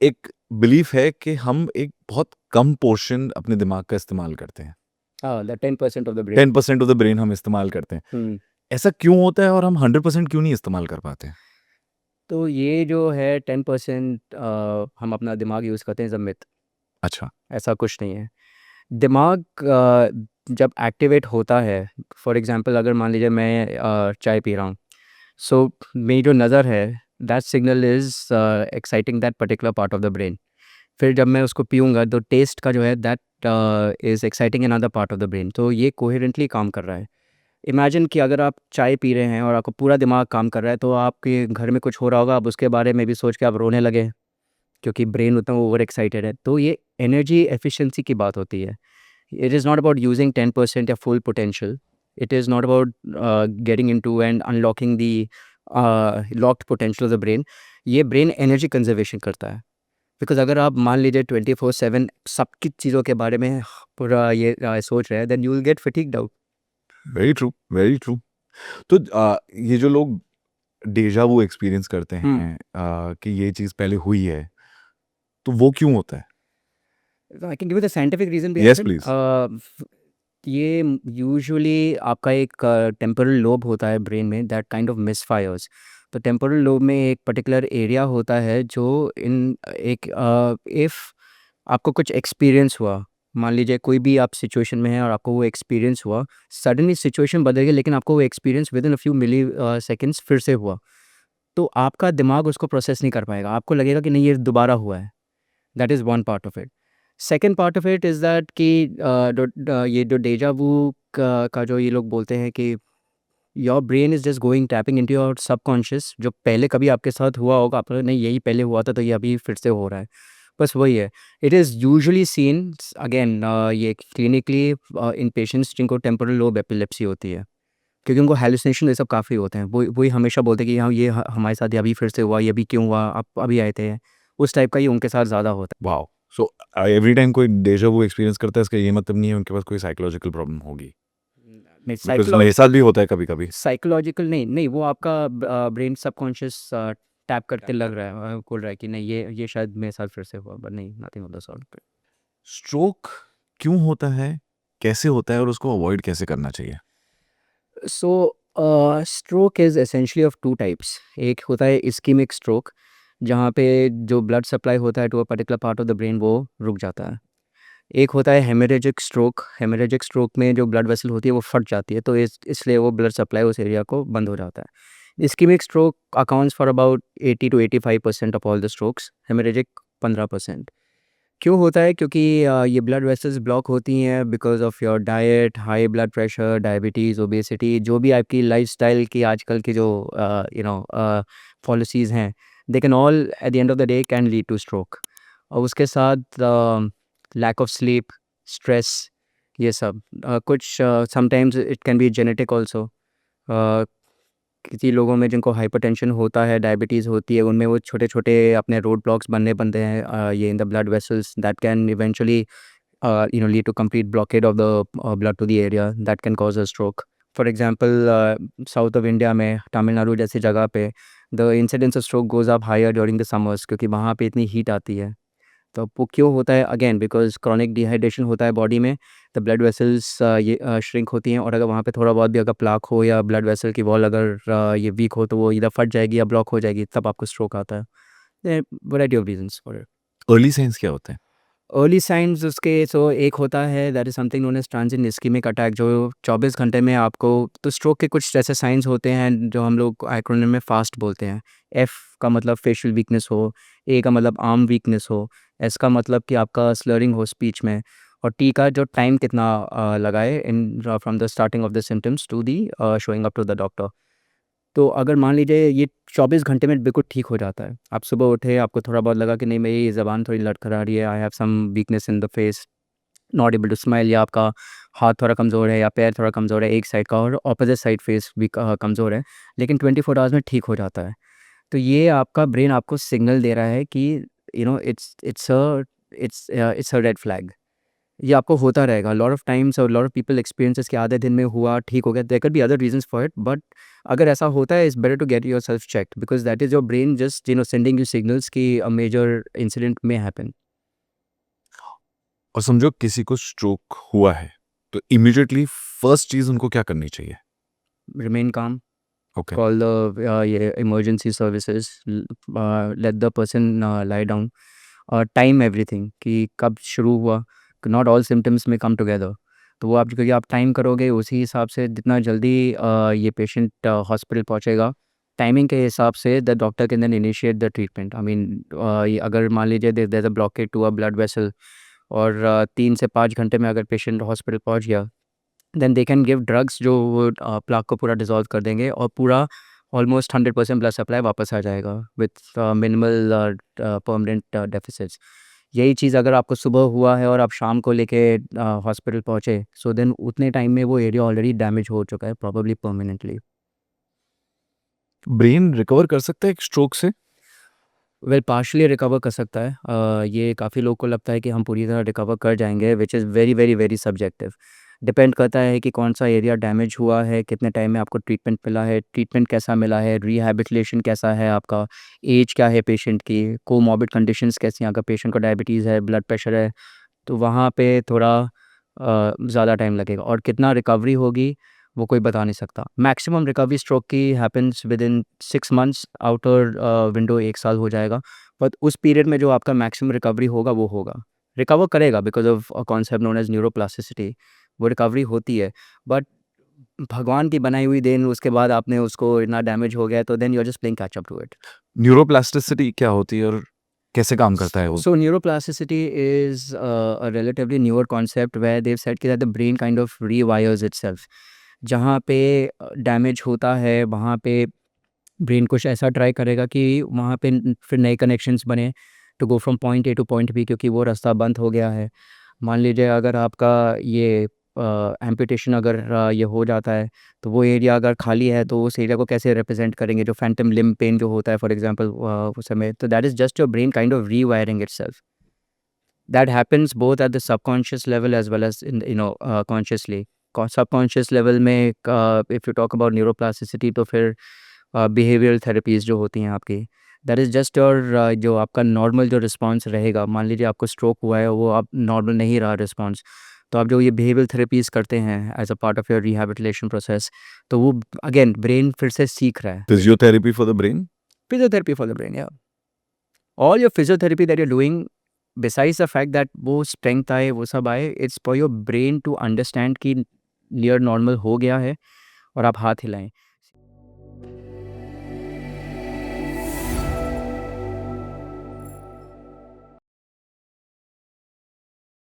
एक बिलीफ है कि हम एक बहुत कम पोर्शन अपने दिमाग का इस्तेमाल करते हैं। The 10% of the brain. 10% of the brain हम इस्तेमाल करते हैं। ऐसा क्यों होता है और हम 100% क्यों नहीं इस्तेमाल कर पाते हैं? तो ये जो है 10% हम अपना दिमाग यूज़ करते हैं इज़ अ मिथ। अच्छा, ऐसा कुछ नहीं है। दिमाग जब एक्टिवेट होता है, फॉर एग्ज़ाम्पल अगर मान लीजिए मैं चाय पी रहा हूँ, सो मेरी जो नज़र है, that signal is exciting that particular part of the brain. फिर जब मैं उसको पीऊँगा तो टेस्ट का जो है that is exciting another part of the brain. तो ये कोहेरेंटली काम कर रहा है। इमेजिन कि अगर आप चाय पी रहे हैं और आपका पूरा दिमाग काम कर रहा है, तो आपके घर में कुछ हो रहा होगा, आप उसके बारे में भी सोच के आप रोने लगे, क्योंकि ब्रेन उतना ओवर एक्साइटेड है। तो ये एनर्जी एफिशिएंसी की बात होती है। It is not about using 10% या full potential. It is not about getting into and unlocking the locked potential of the brain. ये ब्रेन एनर्जी कंजर्वेशन करता है। बिकॉज अगर आप मान लीजिए 24/7 सबकी चीज़ों के बारे में पूरा ये सोच रहे हैं, then you will get fatigued out. Very true, very true. तो ये जो लोग डेजा वू एक्सपीरियंस करते हैं कि ये चीज़ पहले हुई है, तो वो क्यों होता है? I can give the scientific reason yes behind please. It. ये यूजुअली आपका एक टेम्पोरल लोब होता है ब्रेन में, दैट काइंड ऑफ मिसफायर्स। तो टेम्पोरल लोब में एक पर्टिकुलर एरिया होता है जो इन एक इफ़ आपको कुछ एक्सपीरियंस हुआ, मान लीजिए कोई भी आप सिचुएशन में हैं और आपको वो एक्सपीरियंस हुआ, सडनली सिचुएशन बदल गई लेकिन आपको वो experience within a few milliseconds फिर से हुआ, तो आपका दिमाग उसको प्रोसेस नहीं कर पाएगा, आपको लगेगा कि नहीं ये दोबारा हुआ है। That is one part of it. Second part of it is that कि ये जो डेजा वू का जो ये लोग बोलते हैं कि your brain is just going tapping into your subconscious, जो पहले कभी आपके साथ हुआ होगा, आपको नहीं यही पहले हुआ था तो ये अभी फिर से हो रहा है। बस वही है। It is usually scene again ये क्लिनिकली इन पेशेंट्स जिनको टेम्पोरल लोब एपिलेप्सी होती है, क्योंकि उनको हैलुसिनेशन ये सब काफ़ी होते हैं। वही हमेशा बोलते हैं कि हाँ ये हमारे साथ ये अभी फिर से हुआ, ये अभी क्यों हुआ, आप अभी आए थे। उस टाइप का ही उनके साथ ज़्यादा होता वाओ! सो एवरी टाइम कोई डेजा वू एक्सपीरियंस करता है, इसका ये मतलब नहीं है उनके पास कोई साइकोलॉजिकल प्रॉब्लम होगी। है। नहीं बिकॉज़ मेरे साथ भी होता है कभी-कभी। साइकोलॉजिकल नहीं, नहीं वो आपका ब्रेन सबकॉन्शियस टैप करते लग रहा है, बोल रहा है कि नहीं ये शायद मेरे साथ फिर से हुआ, बट नहीं, nothing of the sort. Stroke क्यों होता है? कैसे होता है और उसको अवॉइड कैसे करना चाहिए? So stroke is essentially of two types. एक होता है इस्कीमिक स्ट्रोक, जहाँ पे जो ब्लड सप्लाई होता है to a particular part of the brain वो रुक जाता है। एक होता है हेमरेजिक स्ट्रोक। हेमरेजिक स्ट्रोक में जो ब्लड वेसल होती है वो फट जाती है, तो इसलिए वो ब्लड सप्लाई उस एरिया को बंद हो जाता है। Ischaemic stroke accounts for about 80 to 85% of all the strokes. Haemorrhagic 15%। क्यों होता है? क्योंकि ये ब्लड वेसल्स ब्लॉक होती हैं because of your diet, high blood pressure, diabetes, obesity, जो भी आपकी लाइफस्टाइल की आजकल की जो पॉलिसीज़ हैं, they can all at the end of the day can lead two stroke. और उसके साथ लैक ऑफ स्लीप, स्ट्रेस, ये सब कुछ sometimes it can be genetic also. किसी लोगों में जिनको हाइपरटेंशन होता है, डायबिटीज़ होती है, उनमें वो छोटे-छोटे अपने रोड ब्लॉक्स बनते हैं ये in the blood vessels that can eventually lead to complete blockade of the blood to the area that can cause a stroke. For example south of India में तमिलनाडु जैसी जगह पे the incidence of stroke goes up higher during the summers, क्योंकि वहाँ पे इतनी heat आती है। तो वो क्यों होता है? अगेन बिकॉज़ क्रॉनिक डिहाइड्रेशन होता है बॉडी में, द ब्लड वेसल्स श्रिंक होती हैं, और अगर वहाँ पे थोड़ा बहुत भी अगर प्लाक हो या ब्लड वेसल की वॉल अगर ये वीक हो, तो वो इधर फट जाएगी या ब्लॉक हो जाएगी, तब आपको स्ट्रोक आता है। Variety of reasons for it. Early signs क्या होते हैं? अर्ली साइंस उसके सो एक होता है that is something known as transient ischemic attack, जो 24 घंटे में आपको, तो स्ट्रोक के कुछ ऐसे साइंस होते हैं जो हम लोग एक्रोनिम में फास्ट बोलते हैं। एफ का मतलब फेशियल वीकनेस हो, ए का मतलब आर्म वीकनेस हो, एस का मतलब कि आपका स्लरिंग हो स्पीच में, और टी का जो टाइम कितना लगाए in from the starting of the symptoms to the showing up to the doctor. तो अगर मान लीजिए ये 24 घंटे में बिल्कुल ठीक हो जाता है, आप सुबह उठे, आपको थोड़ा बहुत लगा कि नहीं मेरी ज़बान थोड़ी लड़खड़ा रही है, I have some weakness in the face, not able to smile, या आपका हाथ थोड़ा कमज़ोर है या पैर थोड़ा कमज़ोर है एक साइड का, और अपोजिट साइड फेस भी कमज़ोर है, लेकिन 24 आवर्स में ठीक हो जाता है। तो ये आपका ब्रेन आपको सिग्नल दे रहा है कि इट्स अ रेड फ्लैग। ये आपको होता रहेगा लॉट ऑफ टाइम्स और लॉट ऑफ पीपल एक्सपीरियंसेस कि आधे दिन में हुआ ठीक हो गया, there could be other reasons for it, but अगर ऐसा होता है it's better to get your self checked because that is your brain just sending you signals कि अ मेजर इंसिडेंट में हैपन। और समझो किसी को स्ट्रोक हुआ है, तो इमीडिएटली फर्स्ट चीज़ उनको क्या करनी चाहिए? रिमेन काम, okay. call the emergency services, let the person lie down, time everything कि कब शुरू हुआ, नॉट ऑल सिम्टम्स में कम टुगेदर। तो वो आप क्योंकि आप टाइम करोगे उसी हिसाब से जितना जल्दी ये पेशेंट हॉस्पिटल पहुंचेगा, टाइमिंग के हिसाब से the doctor can then initiate the treatment. I mean अगर मान लीजिए there is a blockage to a blood vessel और 3 से 5 घंटे में अगर पेशेंट हॉस्पिटल पहुंच गया, then they can give drugs जो वो प्लाक को पूरा डिसॉल्व कर देंगे और पूरा ऑलमोस्ट 100% ब्लड सप्लाई वापस आ जाएगा विथ मिनिमल परमानेंट डेफिसिट्स। यही चीज़ अगर आपको सुबह हुआ है और आप शाम को लेके हॉस्पिटल पहुँचे, सो देन उतने टाइम में वो एरिया ऑलरेडी डैमेज हो चुका है प्रॉबेबली परमानेंटली। ब्रेन रिकवर कर सकता है एक स्ट्रोक से? वेल पार्शियली रिकवर कर सकता है। ये काफ़ी लोग को लगता है कि हम पूरी तरह रिकवर कर जाएंगे which is very very very subjective. Depend करता है कि कौन सा एरिया डैमेज हुआ है, कितने टाइम में आपको ट्रीटमेंट मिला है, ट्रीटमेंट कैसा मिला है, रिहैबिलिटेशन कैसा है आपका, एज क्या है पेशेंट की, कोमॉर्बिड कंडीशंस कैसी हैं, अगर पेशेंट को डायबिटीज़ है, ब्लड प्रेशर है, तो वहाँ पे थोड़ा ज़्यादा टाइम लगेगा और कितना रिकवरी होगी वो कोई बता नहीं सकता। मैक्सिमम रिकवरी स्ट्रोक की happens with in 6 months, outer window 1 साल हो जाएगा। बट उस पीरियड में जो आपका मैक्सिमम रिकवरी होगा वो होगा, रिकवर करेगा because of a concept known as neuroplasticity. वो रिकवरी होती है, बट भगवान की बनाई हुई देन उसके बाद आपने उसको इतना डैमेज हो गया है, तो then you are just playing catch up to it. Neuroplasticity क्या होती है और कैसे काम करता है वो? So neuroplasticity is a relatively newer concept where they've said कि that the brain kind of rewires itself। जहाँ पे डैमेज होता है वहाँ पे ब्रेन कुछ ऐसा ट्राई करेगा कि वहाँ पे फिर नए कनेक्शंस बने to go from point A to point B, क्योंकि वो रास्ता बंद हो गया है। मान लीजिए अगर आपका ये एम्पुटेशन अगर ये हो जाता है, तो वो एरिया अगर खाली है तो उस एरिया को कैसे रिप्रेजेंट करेंगे, जो फैंटम लिम्ब पेन जो होता है फॉर एग्जांपल उस समय, तो that is just your brain kind of rewiring itself. that happens both at the subconscious level as well as in consciously। Subconscious level में if you talk about neuroplasticity तो फिर behavioural therapies जो होती हैं आपकी, दैट इज़ जस्ट योर जो आपका normal जो रिस्पॉन्स रहेगा। मान लीजिए आपको स्ट्रोक हुआ है, वो आप नॉर्मल नहीं रहा रिस्पॉन्स, तो आप जो ये बिहेवियरल थेरेपीज़ करते हैं as a part of your rehabilitation process, तो वो अगेन ब्रेन फिर से सीख रहा है। Physiotherapy for the brain? Physiotherapy for the brain, या all your physiotherapy that you doing, besides the fact that वो स्ट्रेंथ आए वो सब आए, it's for your brain to understand कि नियर नॉर्मल हो गया है और आप हाथ हिलाएं।